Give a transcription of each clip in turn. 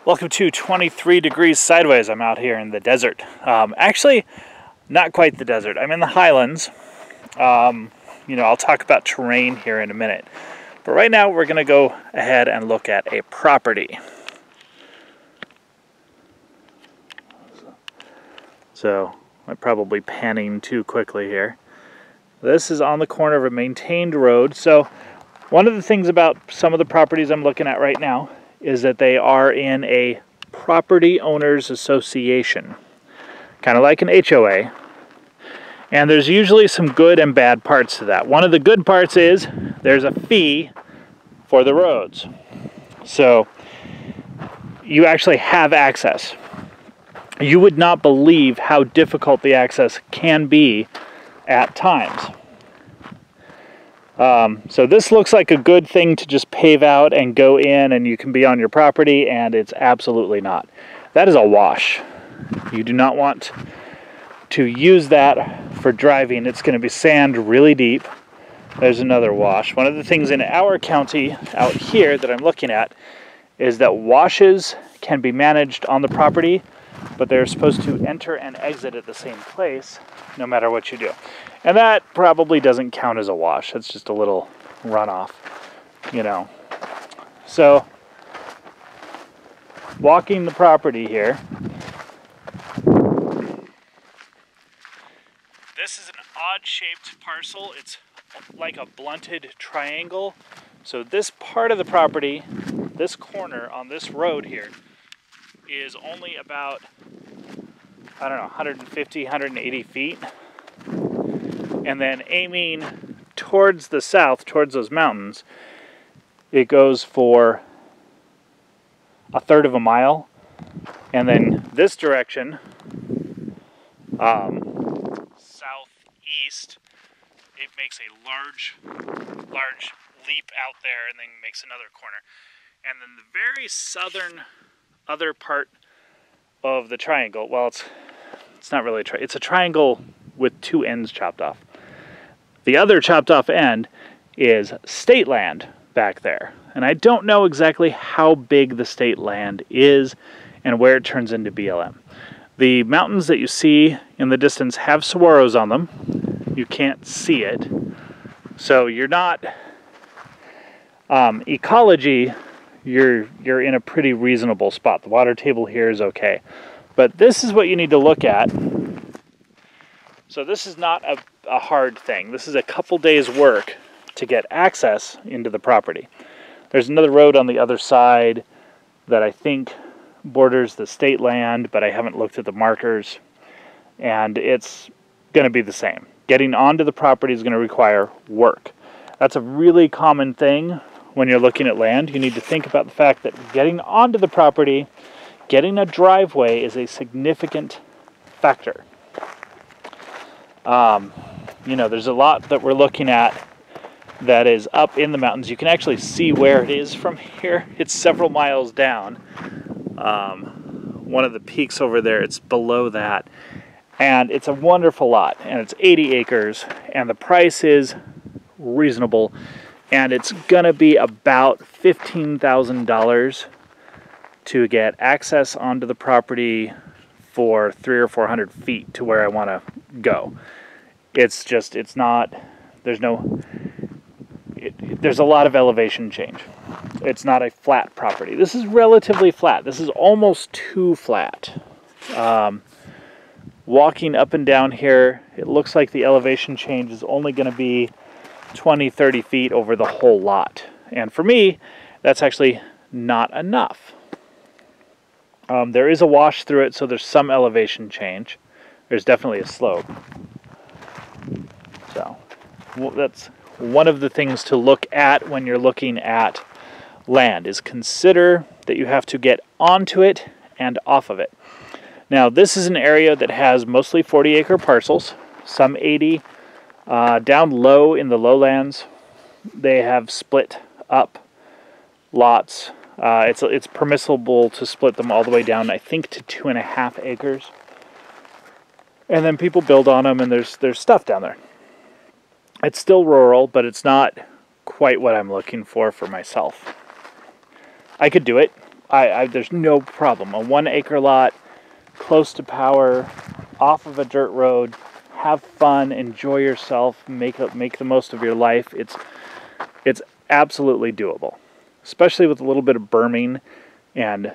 Welcome to 23 degrees sideways. I'm out here in the desert. Actually, not quite the desert. I'm in the highlands. I'll talk about terrain here in a minute. But right now we're going to go ahead and look at a property. So I'm probably panning too quickly here. This is on the corner of a maintained road. So one of the things about some of the properties I'm looking at right now is that they are in a property owners association, kind of like an HOA. And there's usually some good and bad parts to that. One of the good parts is there's a fee for the roads. So you actually have access. You would not believe how difficult the access can be at times. So this looks like a good thing to just pave out and go in and you can be on your property, and it's absolutely not. That is a wash. You do not want to use that for driving. It's going to be sand really deep. There's another wash. One of the things in our county out here that I'm looking at is that washes can be managed on the property, but they're supposed to enter and exit at the same place no matter what you do. And that probably doesn't count as a wash. It's just a little runoff, So, walking the property here. This is an odd-shaped parcel. It's like a blunted triangle. So this part of the property, this corner on this road here, is only about, 150, 180 feet. And then aiming towards the south, towards those mountains, it goes for a third of a mile. And then this direction, southeast, it makes a large leap out there and then makes another corner. And then the very southern other part of the triangle, well, it's not really it's a triangle with two ends chopped off. The other chopped off end is state land back there. And I don't know exactly how big the state land is and where it turns into BLM. The mountains that you see in the distance have saguaros on them. You can't see it. So you're not, ecology, you're in a pretty reasonable spot. The water table here is okay. But this is what you need to look at. So this is not a hard thing. This is a couple days work to get access into the property. There's another road on the other side that I think borders the state land, but I haven't looked at the markers. And it's going to be the same. Getting onto the property is going to require work. That's a really common thing when you're looking at land. You need to think about the fact that getting onto the property, getting a driveway is a significant factor. There's a lot that we're looking at that is up in the mountains. You can actually see where it is from here. It's several miles down. One of the peaks over there, it's below that. And it's a wonderful lot, and it's 80 acres, and the price is reasonable, and it's gonna be about $15,000 to get access onto the property for 300 or 400 feet to where I want to go. There's a lot of elevation change. It's not a flat property. This is relatively flat. This is almost too flat. Walking up and down here, it looks like the elevation change is only going to be 20, 30 feet over the whole lot. And for me, that's actually not enough. There is a wash through it, so there's some elevation change. There's definitely a slope. So that's one of the things to look at when you're looking at land, is consider that you have to get onto it and off of it. Now, this is an area that has mostly 40-acre parcels, some 80. Down low in the lowlands, they have split up lots. It's permissible to split them all the way down, I think, to 2.5 acres. And then people build on them, and there's stuff down there. It's still rural, but it's not quite what I'm looking for myself. I could do it. there's no problem. A 1 acre lot, close to power, off of a dirt road, have fun, enjoy yourself, make the most of your life. It's absolutely doable, especially with a little bit of berming and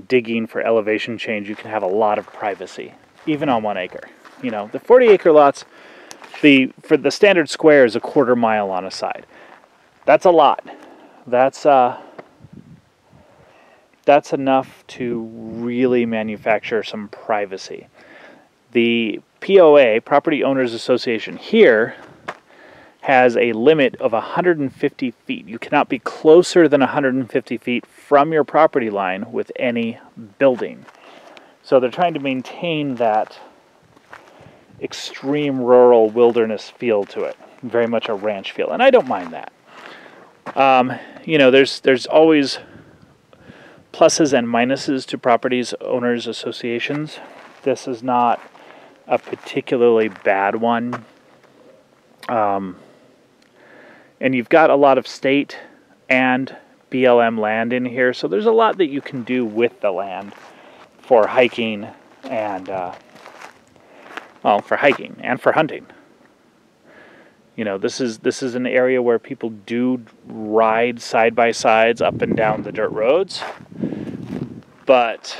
digging for elevation change. You can have a lot of privacy, even on 1 acre. You know, the 40 acre lots, for the standard square is a 1/4 mile on a side. That's a lot. That's enough to really manufacture some privacy. The POA, Property Owners Association, here has a limit of 150 feet. You cannot be closer than 150 feet from your property line with any building. So they're trying to maintain that extreme rural wilderness feel to it, very much a ranch feel, and I don't mind that. You know, there's always pluses and minuses to properties owners associations. This is not a particularly bad one. And you've got a lot of state and BLM land in here, so there's a lot that you can do with the land for hiking and for hiking and for hunting. You know, this is an area where people do ride side by sides up and down the dirt roads, but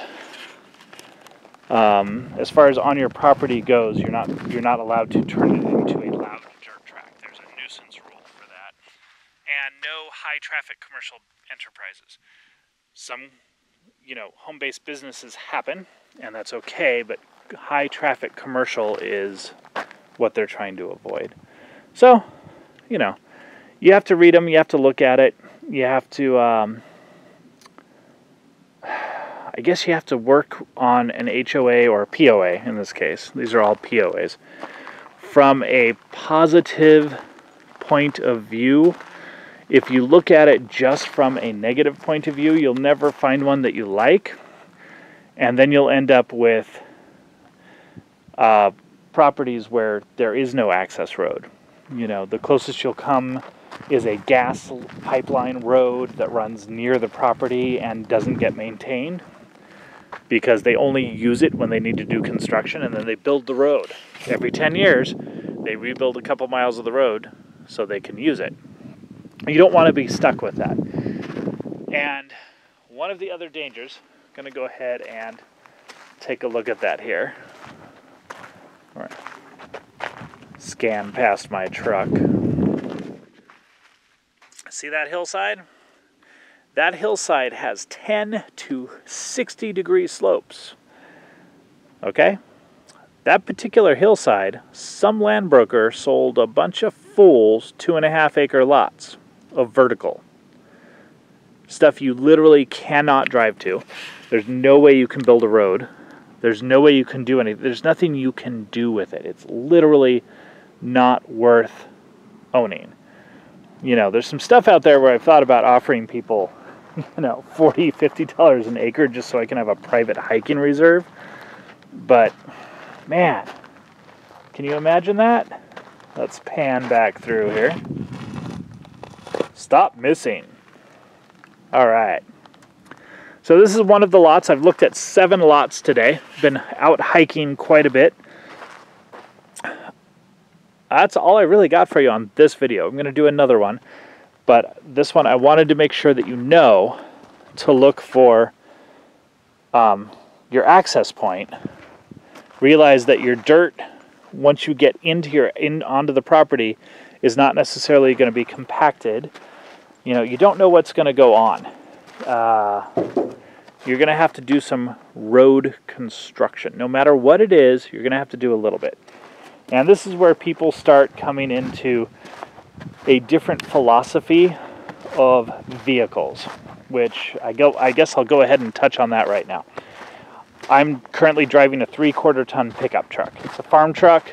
as far as on your property goes, you're not allowed to turn it into a loud dirt track. There's a nuisance rule for that, and no high traffic commercial enterprises. Some, you know, home-based businesses happen, and that's okay, but high traffic commercial is what they're trying to avoid. So, you know, you have to read them, you have to look at it, you have to, I guess you have to work on an HOA or a POA in this case. These are all POAs. From a positive point of view, if you look at it just from a negative point of view, you'll never find one that you like, and then you'll end up with properties where there is no access road. You know, the closest you'll come is a gas pipeline road that runs near the property and doesn't get maintained because they only use it when they need to do construction, and then they build the road. Every 10 years, they rebuild a couple miles of the road so they can use it. You don't want to be stuck with that. And one of the other dangers, I'm going to go ahead and take a look at that here. All right. Scan past my truck. See that hillside? That hillside has 10 to 60 degree slopes. Okay? That particular hillside, some land broker sold a bunch of fools 2.5 acre lots of vertical. Stuff you literally cannot drive to. There's no way you can build a road. There's no way you can do anything. There's nothing you can do with it. It's literally not worth owning. You know, there's some stuff out there where I've thought about offering people, you know, $40, $50 an acre just so I can have a private hiking reserve. But, man, can you imagine that? Let's pan back through here. Stop missing. All right. So this is one of the lots. I've looked at 7 lots today. Been out hiking quite a bit. That's all I really got for you on this video. I'm going to do another one. But this one, I wanted to make sure that you know to look for your access point. Realize that your dirt, once you get onto the property, is not necessarily going to be compacted. You know, you don't know what's going to go on. You're going to have to do some road construction. No matter what it is, you're going to have to do a little bit. And this is where people start coming into a different philosophy of vehicles, which I guess I'll go ahead and touch on that right now. I'm currently driving a 3/4 ton pickup truck. It's a farm truck.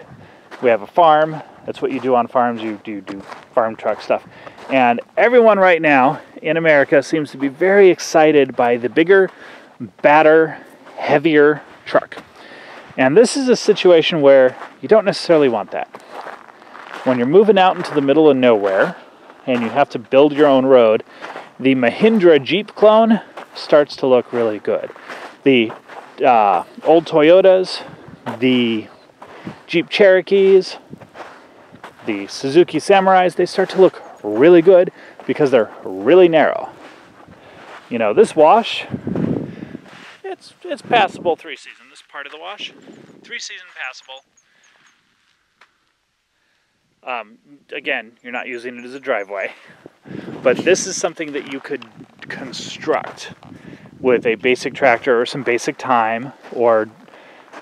We have a farm. That's what you do on farms. You do farm truck stuff. And everyone right now in America seems to be very excited by the bigger, badder, heavier truck. And this is a situation where you don't necessarily want that. When you're moving out into the middle of nowhere and you have to build your own road, the Mahindra Jeep clone starts to look really good. The old Toyotas, the Jeep Cherokees, the Suzuki Samurais, they start to look really good because they're really narrow. You know, this wash, it's passable 3-season. This part of the wash, 3-season passable. Again, you're not using it as a driveway, but this is something that you could construct with a basic tractor or some basic time, or,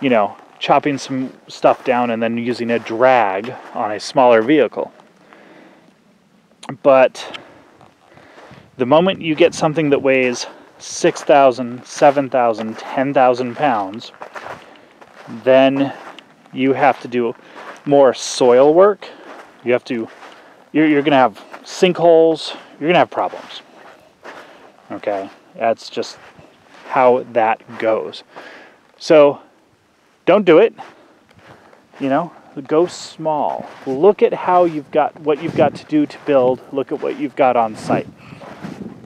you know, chopping some stuff down and then using a drag on a smaller vehicle. But the moment you get something that weighs 6,000, 7,000, 10,000 pounds, then you have to do more soil work. You're going to have sinkholes. You're going to have problems. Okay? That's just how that goes. So don't do it. You know, go small. Look at what you've got to do to build. Look at what you've got on site.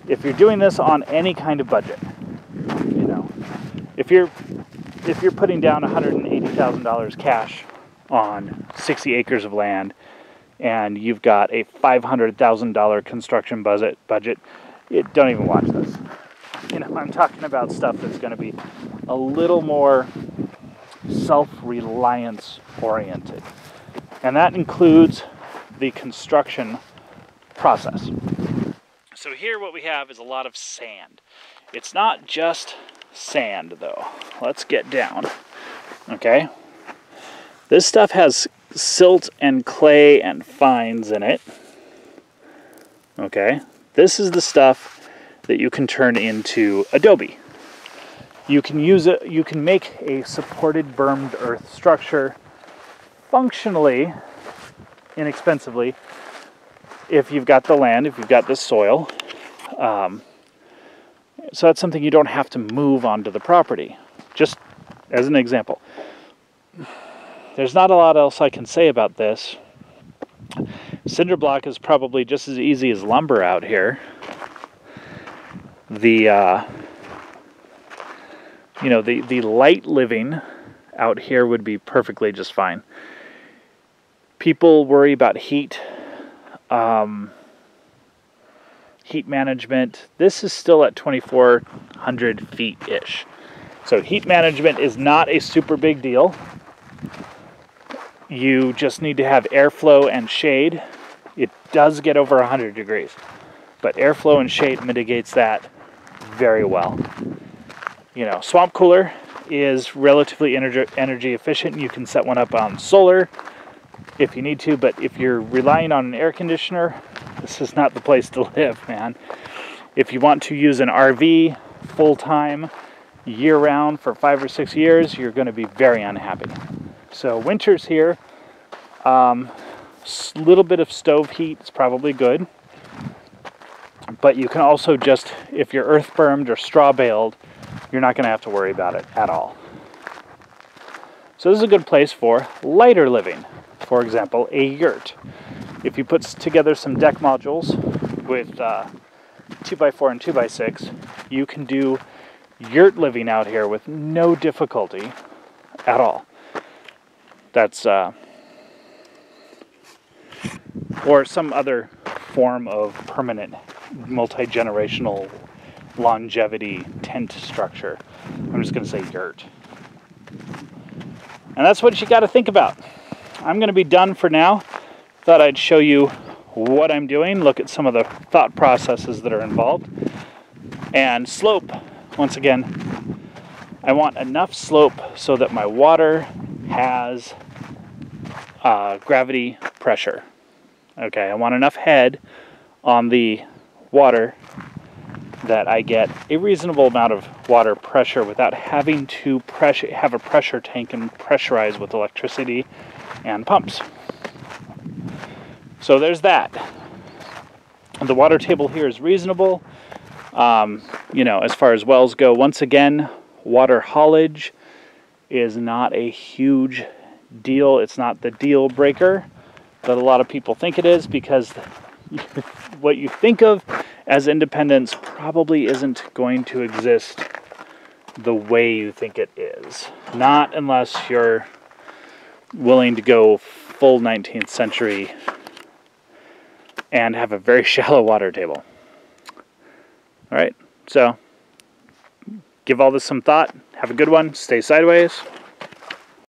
If you're doing this on any kind of budget, you know, if you're putting down $180,000 cash on 60 acres of land, and you've got a $500,000 construction budget, don't even watch this. You know, I'm talking about stuff that's going to be a little more self-reliance oriented. And that includes the construction process. So here what we have is a lot of sand. It's not just sand though. Let's get down. Okay? This stuff has silt and clay and fines in it. Okay? This is the stuff that you can turn into adobe. You can use it, you can make a supported bermed earth structure functionally, inexpensively, if you've got the land, if you've got the soil. So that's something you don't have to move onto the property. Just as an example. There's not a lot else I can say about this. Cinder block is probably just as easy as lumber out here. The light living out here would be perfectly just fine. People worry about heat, heat management. This is still at 2,400 feet-ish. So heat management is not a super big deal. You just need to have airflow and shade. It does get over 100 degrees, but airflow and shade mitigates that very well. You know, swamp cooler is relatively energy efficient. You can set one up on solar if you need to, but if you're relying on an air conditioner, this is not the place to live, man. If you want to use an RV full-time, year-round for 5 or 6 years, you're going to be very unhappy. So winters here, little bit of stove heat is probably good. But you can also just, if you're earth bermed or straw baled, you're not going to have to worry about it at all. So this is a good place for lighter living. For example, a yurt. If you put together some deck modules with 2x4 and 2x6, you can do yurt living out here with no difficulty at all. That's or some other form of permanent multi-generational longevity tent structure. I'm just going to say yurt. And that's what you got to think about. I'm going to be done for now. Thought I'd show you what I'm doing, look at some of the thought processes that are involved. And slope, once again, I want enough slope so that my water has gravity pressure. Okay, I want enough head on the water that I get a reasonable amount of water pressure without having to have a pressure tank and pressurize with electricity and pumps. So there's that. The water table here is reasonable. As far as wells go, once again, water haulage is not a huge deal. It's not the deal breaker that a lot of people think it is, because what you think of as independence probably isn't going to exist the way you think it is. Not unless you're willing to go full 19th century and have a very shallow water table. All right, so give all this some thought. Have a good one. Stay sideways.